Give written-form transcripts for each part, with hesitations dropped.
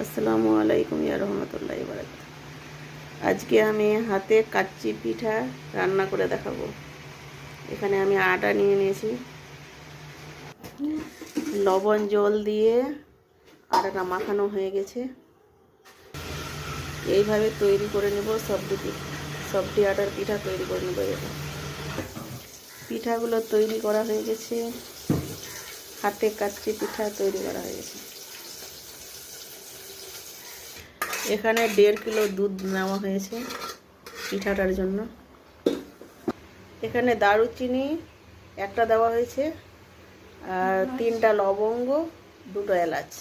আসসালামু আলাইকুম ইয়া রহমতুল্লাহি বারাকাতুহু। আজকে আমি হাতে কাচ্চি পিঠা রান্না করে দেখাবো। এখানে আমি আটা নিয়ে নিয়েছি, লবণ জল দিয়ে আটাটা মাখানো হয়ে গেছে। এইভাবে তৈরি করে নেব সবটি আটার পিঠা তৈরি করে নেব। পিঠাগুলো তৈরি করা হয়ে গেছে, হাতে কাচ্চি পিঠা তৈরি করা হয়ে গেছে। এখানে 1.5 কিলো দুধ নেওয়া হয়েছে পিঠাটার জন্য। এখানে দারুচিনি একটা দেওয়া হয়েছে, আর 3টা লবঙ্গ, 2টো এলাচ।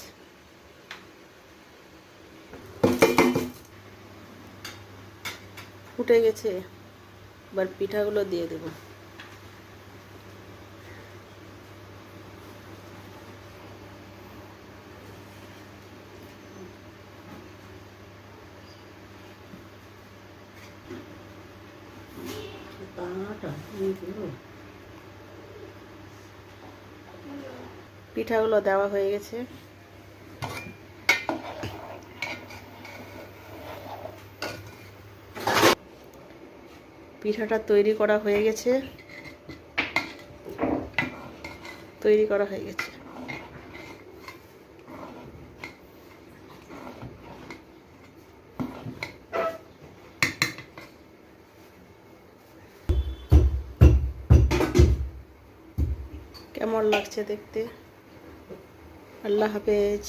ফুটে গেছে, এবার পিঠাগুলো দিয়ে দেব। পিঠাগুলো দেওয়া হয়ে গেছে। পিঠাটা তৈরি করা হয়ে গেছে। কেমন লাগছে দেখতে? আল্লাহ হাফেজ।